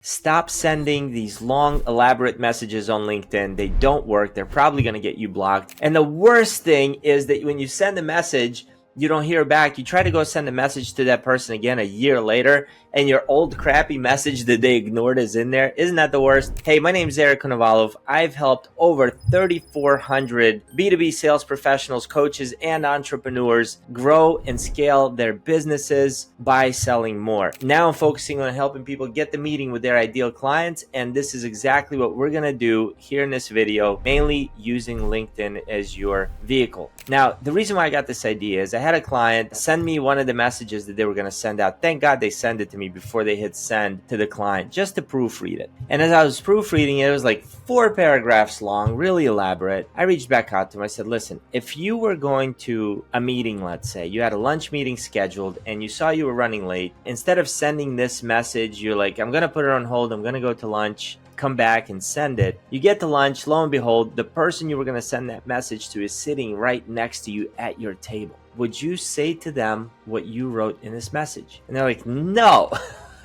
Stop sending these long, elaborate messages on LinkedIn. They don't work. They're probably going to get you blocked. And the worst thing is that when you send a message, you don't hear back. You try to go send a message to that person again a year later, and your old crappy message that they ignored is in there. Isn't that the worst? Hey, my name is Konovalov. I've helped over 3,400 B2B sales professionals, coaches, and entrepreneurs grow and scale their businesses by selling more. Now I'm focusing on helping people get the meeting with their ideal clients, and this is exactly what we're going to do here in this video, mainly using LinkedIn as your vehicle. Now, the reason why I got this idea is I had a client send me one of the messages that they were going to send out. Thank God they sent it to me before they hit send to the client, just to proofread it. And as I was proofreading it, it was like 4 paragraphs long, really elaborate. I reached back out to him. I said, listen, if you were going to a meeting, let's say you had a lunch meeting scheduled and you saw you were running late, instead of sending this message, you're like, I'm going to put it on hold. I'm going to go to lunch, come back and send it. You get to lunch, lo and behold, the person you were going to send that message to is sitting right next to you at your table. Would you say to them what you wrote in this message? And they're like, no.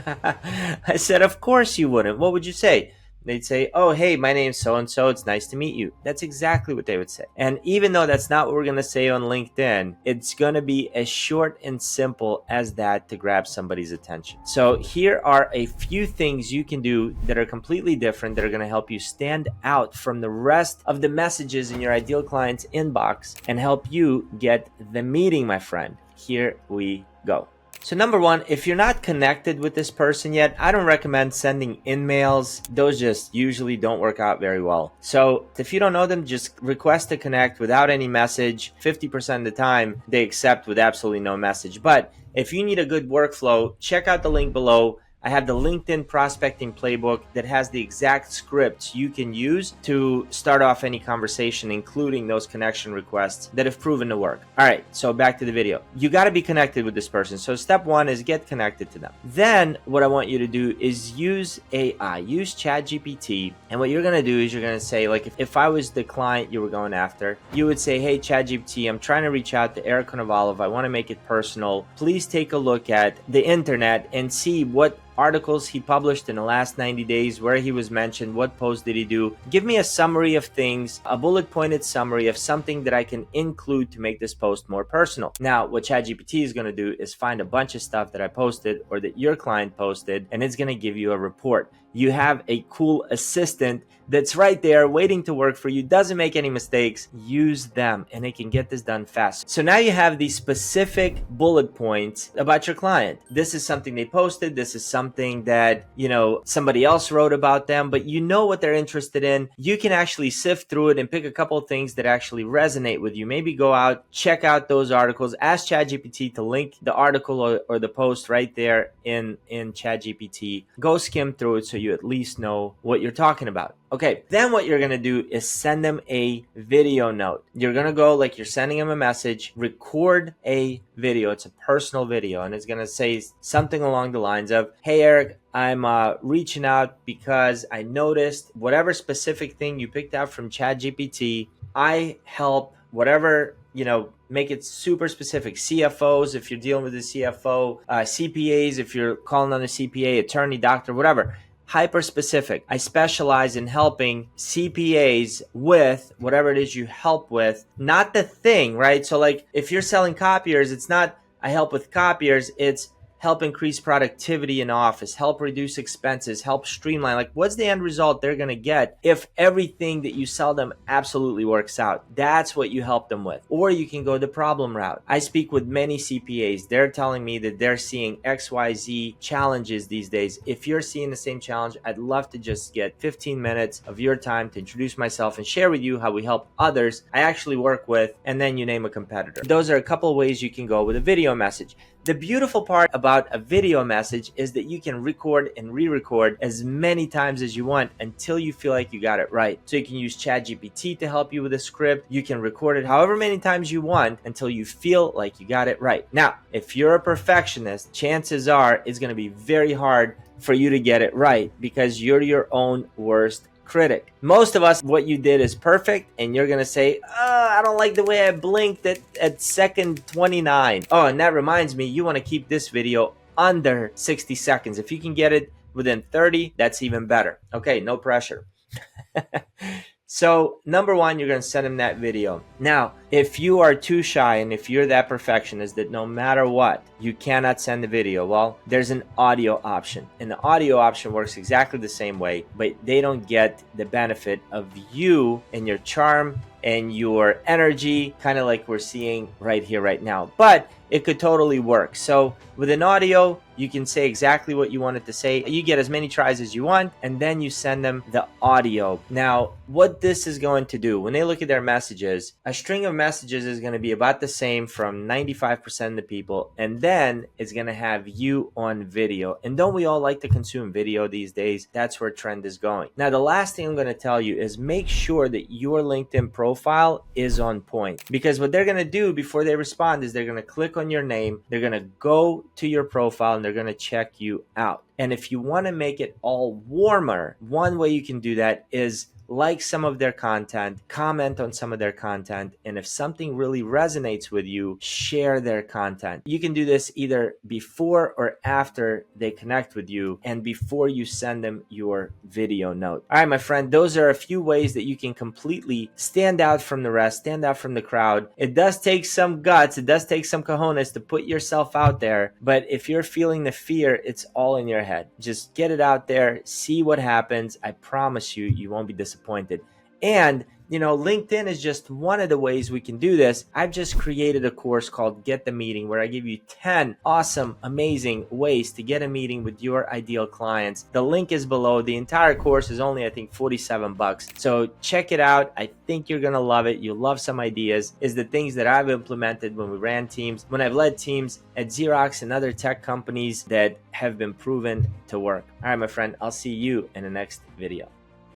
I said, of course you wouldn't. What would you say? They'd say, oh, hey, my name's so-and-so. It's nice to meet you. That's exactly what they would say. And even though that's not what we're going to say on LinkedIn, it's going to be as short and simple as that to grab somebody's attention. So here are a few things you can do that are completely different, that are going to help you stand out from the rest of the messages in your ideal client's inbox and help you get the meeting, my friend. Here we go. So number one, if you're not connected with this person yet, I don't recommend sending in-mails. Those just usually don't work out very well. So if you don't know them, just request to connect without any message. 50% of the time, they accept with absolutely no message. But if you need a good workflow, check out the link below. I have the LinkedIn prospecting playbook that has the exact scripts you can use to start off any conversation, including those connection requests that have proven to work. All right, so back to the video. You got to be connected with this person. So step one is get connected to them. Then what I want you to do is use AI, use ChatGPT. And what you're going to do is you're going to say, like, if I was the client you were going after, you would say, hey, ChatGPT, I'm trying to reach out to Konovalov. I want to make it personal. Please take a look at the internet and see what articles he published in the last 90 days, where he was mentioned, what post did he do. Give me a summary of things, a bullet pointed summary of something that I can include to make this post more personal. Now, what ChatGPT is going to do is find a bunch of stuff that I posted or that your client posted, and it's going to give you a report. You have a cool assistant that's right there waiting to work for you, doesn't make any mistakes. Use them and it can get this done fast. So now you have these specific bullet points about your client. This is something they posted. This is something that, somebody else wrote about them, but you know what they're interested in. You can actually sift through it and pick a couple of things that actually resonate with you. Maybe go out, check out those articles, ask ChatGPT to link the article or the post right there in ChatGPT. Go skim through it so you at least know what you're talking about. Okay, then what you're going to do is send them a video note. You're going to go like you're sending them a message, record a video. It's a personal video, and it's going to say something along the lines of, hey, Eric, I'm reaching out because I noticed whatever specific thing you picked out from ChatGPT, I help whatever, make it super specific. CFOs, if you're dealing with a CFO, CPAs, if you're calling on a CPA, attorney, doctor, whatever. Hyper specific. I specialize in helping CPAs with whatever it is you help with, not the thing, right? So like if you're selling copiers, it's not I help with copiers, it's help increase productivity in office, help reduce expenses, help streamline. Like, what's the end result they're going to get if everything that you sell them absolutely works out? That's what you help them with. Or you can go the problem route. I speak with many CPAs. They're telling me that they're seeing XYZ challenges these days. If you're seeing the same challenge, I'd love to just get 15 minutes of your time to introduce myself and share with you how we help others I actually work with, and then you name a competitor. Those are a couple of ways you can go with a video message. The beautiful part about a video message is that you can record and re-record as many times as you want until you feel like you got it right. So you can use ChatGPT to help you with a script. You can record it however many times you want until you feel like you got it right. Now, if you're a perfectionist, chances are it's going to be very hard for you to get it right because you're your own worst critic. Most of us, what you did is perfect, and you're gonna say, I don't like the way I blinked at second 29. Oh, and that reminds me, you want to keep this video under 60 seconds. If you can get it within 30, that's even better. Okay, no pressure. So number one, you're going to send them that video. Now, if you are too shy and if you're that perfectionist that no matter what, you cannot send the video, well, there's an audio option. And the audio option works exactly the same way, but they don't get the benefit of you and your charm and your energy, kind of like we're seeing right here, right now. But it could totally work. So with an audio, you can say exactly what you wanted to say. You get as many tries as you want, and then you send them the audio. Now, what this is going to do, when they look at their messages, a string of messages is going to be about the same from 95% of the people, and then it's going to have you on video. And don't we all like to consume video these days? That's where trend is going. Now, the last thing I'm going to tell you is make sure that your LinkedIn profile is on point, because what they're going to do before they respond is they're going to click on your name, they're going to go to your profile, and they're going to check you out. And if you want to make it all warmer, one way you can do that is like some of their content, comment on some of their content, and if something really resonates with you, share their content. You can do this either before or after they connect with you and before you send them your video note. All right, my friend, those are a few ways that you can completely stand out from the rest, stand out from the crowd. It does take some guts, it does take some cojones to put yourself out there, but if you're feeling the fear, it's all in your head. Just get it out there, see what happens. I promise you, you won't be disappointed. And you know, LinkedIn is just one of the ways we can do this. I've just created a course called Get the Meeting, where I give you 10 awesome, amazing ways to get a meeting with your ideal clients. The link is below. The entire course is only, I think, $47. So check it out. I think you're going to love it. You'll love some ideas. Is the things that I've implemented when we ran teams, when I've led teams at Xerox and other tech companies that have been proven to work. All right, my friend, I'll see you in the next video.